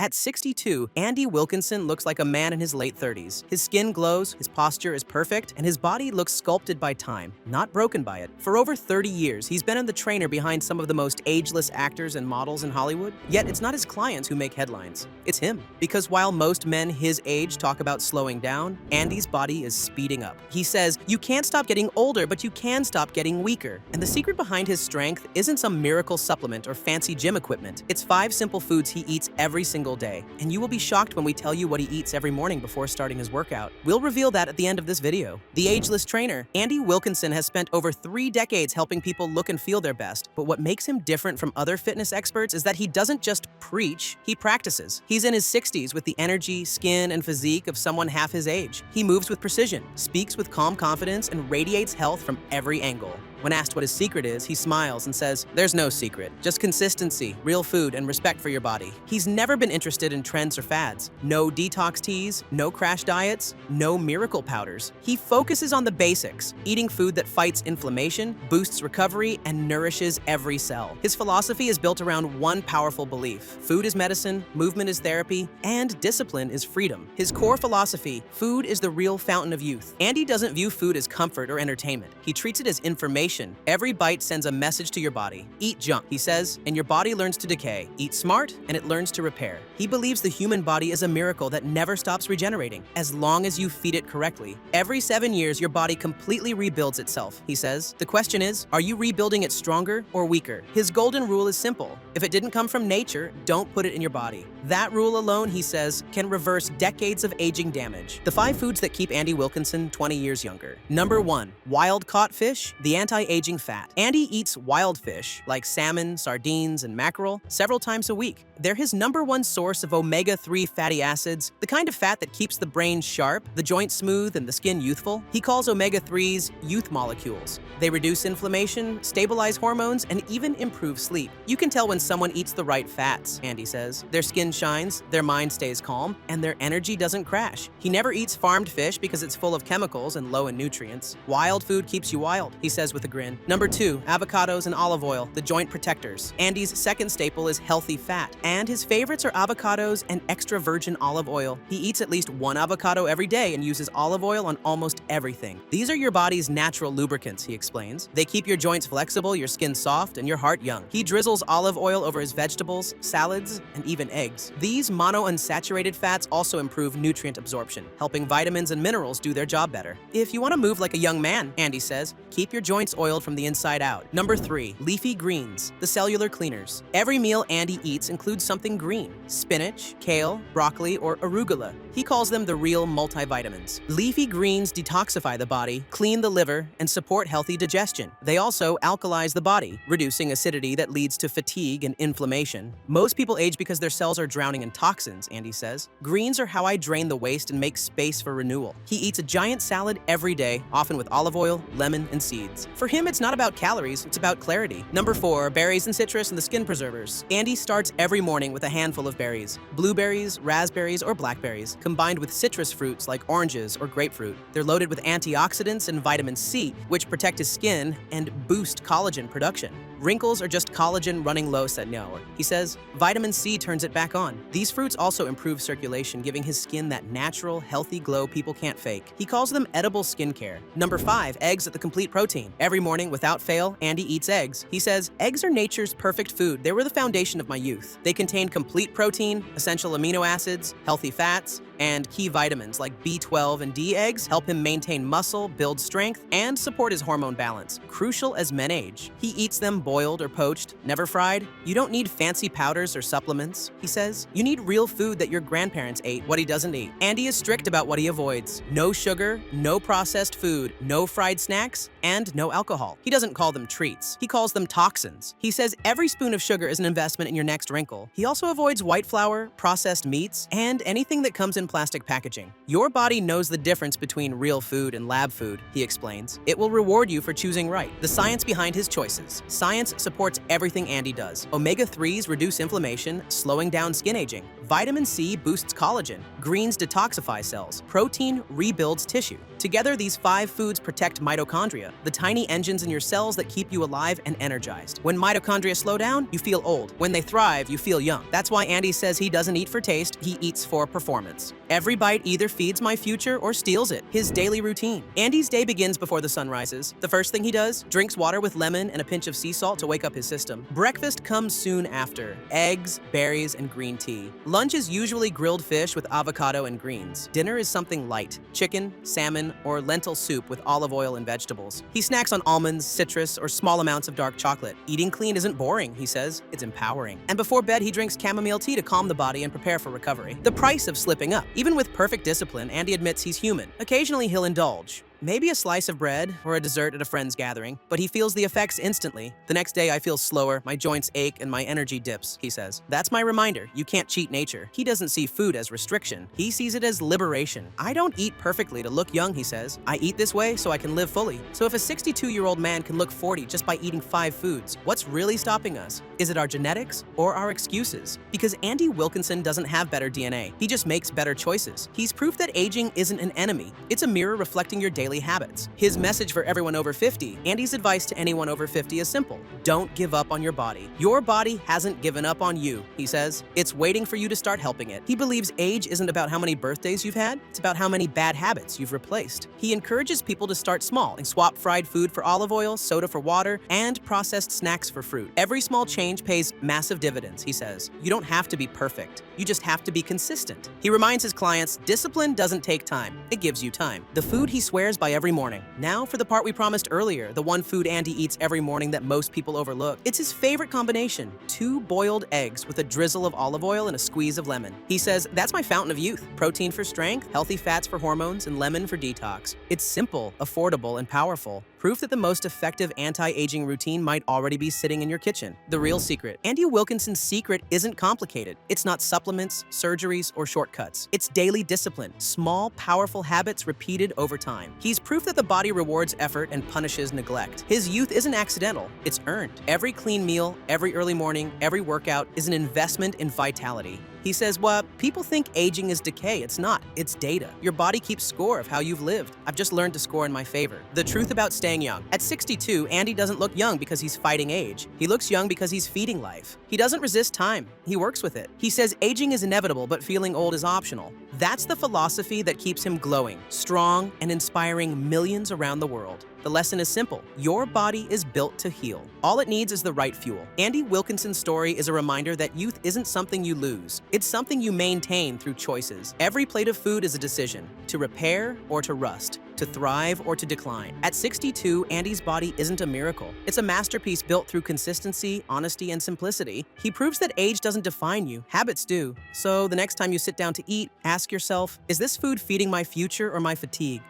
At 62, Andy Wilkinson looks like a man in his late 30s. His skin glows, his posture is perfect, and his body looks sculpted by time, not broken by it. For over 30 years, he's been the trainer behind some of the most ageless actors and models in Hollywood. Yet it's not his clients who make headlines. It's him. Because while most men his age talk about slowing down, Andy's body is speeding up. He says, "You can't stop getting older, but you can stop getting weaker." And the secret behind his strength isn't some miracle supplement or fancy gym equipment. It's 5 simple foods he eats every single day. And you will be shocked when we tell you what he eats every morning before starting his workout. We'll reveal that at the end of this video. The ageless trainer, Andy Wilkinson, has spent over 3 decades helping people look and feel their best. But what makes him different from other fitness experts is that he doesn't just preach, he practices. He's in his 60s with the energy, skin, and physique of someone half his age. He moves with precision, speaks with calm confidence, and radiates health from every angle. When asked what his secret is, he smiles and says, "There's no secret, just consistency, real food, and respect for your body." He's never been interested in trends or fads. No detox teas, no crash diets, no miracle powders. He focuses on the basics, eating food that fights inflammation, boosts recovery, and nourishes every cell. His philosophy is built around one powerful belief: food is medicine, movement is therapy, and discipline is freedom. His core philosophy: food is the real fountain of youth. Andy doesn't view food as comfort or entertainment. He treats it as information. Every bite sends a message to your body. Eat junk, he says, and your body learns to decay. Eat smart, and it learns to repair. He believes the human body is a miracle that never stops regenerating, as long as you feed it correctly. Every 7 years, your body completely rebuilds itself, he says. The question is, are you rebuilding it stronger or weaker? His golden rule is simple. If it didn't come from nature, don't put it in your body. That rule alone, he says, can reverse decades of aging damage. The 5 foods that keep Andy Wilkinson 20 years younger. Number 1, wild-caught fish, the anti-aging fat. Andy eats wild fish, like salmon, sardines, and mackerel, several times a week. They're his #1 source of omega-3 fatty acids, the kind of fat that keeps the brain sharp, the joints smooth, and the skin youthful. He calls omega-3s youth molecules. They reduce inflammation, stabilize hormones, and even improve sleep. You can tell when someone eats the right fats, Andy says. Their skin shines, their mind stays calm, and their energy doesn't crash. He never eats farmed fish because it's full of chemicals and low in nutrients. Wild food keeps you wild, he says with a grin. Number 2, avocados and olive oil, the joint protectors. Andy's second staple is healthy fat, and his favorites are avocados and extra virgin olive oil. He eats at least 1 avocado every day and uses olive oil on almost everything. These are your body's natural lubricants, he explains. They keep your joints flexible, your skin soft, and your heart young. He drizzles olive oil over his vegetables, salads, and even eggs. These monounsaturated fats also improve nutrient absorption, helping vitamins and minerals do their job better. If you want to move like a young man, Andy says, keep your joints oiled from the inside out. Number 3, leafy greens, the cellular cleaners. Every meal Andy eats includes something green: spinach, kale, broccoli, or arugula. He calls them the real multivitamins. Leafy greens detoxify the body, clean the liver, and support healthy digestion. They also alkalize the body, reducing acidity that leads to fatigue and inflammation. Most people age because their cells are drowning in toxins, Andy says. Greens are how I drain the waste and make space for renewal. He eats a giant salad every day, often with olive oil, lemon, and seeds. For him, it's not about calories, it's about clarity. Number 4, berries and citrus and the skin preservers. Andy starts every morning with a handful of berries: blueberries, raspberries, or blackberries, combined with citrus fruits like oranges or grapefruit. They're loaded with antioxidants and vitamin C, which protect his skin and boost collagen production. Wrinkles are just collagen running low, said no. He says vitamin C turns it back on. These fruits also improve circulation, giving his skin that natural, healthy glow people can't fake. He calls them edible skincare. Number 5, eggs at the complete protein. Every morning, without fail, Andy eats eggs. He says, eggs are nature's perfect food. They were the foundation of my youth. They contain complete protein, essential amino acids, healthy fats, and key vitamins like B12 and D. Eggs help him maintain muscle, build strength, and support his hormone balance, crucial as men age. He eats them boiled or poached, never fried. You don't need fancy powders or supplements, he says. You need real food that your grandparents ate. What he doesn't eat. Andy is strict about what he avoids. No sugar, no processed food, no fried snacks, and no alcohol. He doesn't call them treats. He calls them toxins. He says every spoon of sugar is an investment in your next wrinkle. He also avoids white flour, processed meats, and anything that comes in plastic packaging. Your body knows the difference between real food and lab food, he explains. It will reward you for choosing right. The science behind his choices. Science supports everything Andy does. Omega-3s reduce inflammation, slowing down skin aging. Vitamin C boosts collagen. Greens detoxify cells. Protein rebuilds tissue. Together, these 5 foods protect mitochondria, the tiny engines in your cells that keep you alive and energized. When mitochondria slow down, you feel old. When they thrive, you feel young. That's why Andy says he doesn't eat for taste, he eats for performance. Every bite either feeds my future or steals it. His daily routine. Andy's day begins before the sun rises. The first thing he does, drinks water with lemon and a pinch of sea salt to wake up his system. Breakfast comes soon after. Eggs, berries, and green tea. Lunch is usually grilled fish with avocado and greens. Dinner is something light. Chicken, salmon, or lentil soup with olive oil and vegetables. He snacks on almonds, citrus, or small amounts of dark chocolate. Eating clean isn't boring, he says. It's empowering. And before bed, he drinks chamomile tea to calm the body and prepare for recovery. The price of slipping up. Even with perfect discipline, Andy admits he's human. Occasionally, he'll indulge. Maybe a slice of bread or a dessert at a friend's gathering, but he feels the effects instantly. The next day I feel slower, my joints ache, and my energy dips, he says. That's my reminder, you can't cheat nature. He doesn't see food as restriction. He sees it as liberation. I don't eat perfectly to look young, he says. I eat this way so I can live fully. So if a 62-year-old man can look 40 just by eating 5 foods, what's really stopping us? Is it our genetics or our excuses? Because Andy Wilkinson doesn't have better DNA. He just makes better choices. He's proof that aging isn't an enemy. It's a mirror reflecting your daily habits. His message for everyone over 50, Andy's advice to anyone over 50 is simple. Don't give up on your body. Your body hasn't given up on you, he says. It's waiting for you to start helping it. He believes age isn't about how many birthdays you've had, it's about how many bad habits you've replaced. He encourages people to start small and swap fried food for olive oil, soda for water, and processed snacks for fruit. Every small change pays massive dividends, he says. You don't have to be perfect. You just have to be consistent. He reminds his clients, discipline doesn't take time. It gives you time. The food he swears by every morning. Now for the part we promised earlier, the one food Andy eats every morning that most people overlook. It's his favorite combination, 2 boiled eggs with a drizzle of olive oil and a squeeze of lemon. He says, that's my fountain of youth. Protein for strength, healthy fats for hormones, and lemon for detox. It's simple, affordable, and powerful. Proof that the most effective anti-aging routine might already be sitting in your kitchen. The real secret. Andy Wilkinson's secret isn't complicated. It's not supplements, surgeries, or shortcuts. It's daily discipline, small, powerful habits repeated over time. He's proof that the body rewards effort and punishes neglect. His youth isn't accidental, it's earned. Every clean meal, every early morning, every workout is an investment in vitality. He says, well, people think aging is decay. It's not. It's data. Your body keeps score of how you've lived. I've just learned to score in my favor. The truth about staying young. At 62, Andy doesn't look young because he's fighting age. He looks young because he's feeding life. He doesn't resist time. He works with it. He says aging is inevitable, but feeling old is optional. That's the philosophy that keeps him glowing, strong, and inspiring millions around the world. The lesson is simple. Your body is built to heal. All it needs is the right fuel. Andy Wilkinson's story is a reminder that youth isn't something you lose. It's something you maintain through choices. Every plate of food is a decision, to repair or to rust, to thrive or to decline. At 62, Andy's body isn't a miracle. It's a masterpiece built through consistency, honesty, and simplicity. He proves that age doesn't define you, habits do. So the next time you sit down to eat, ask yourself, is this food feeding my future or my fatigue?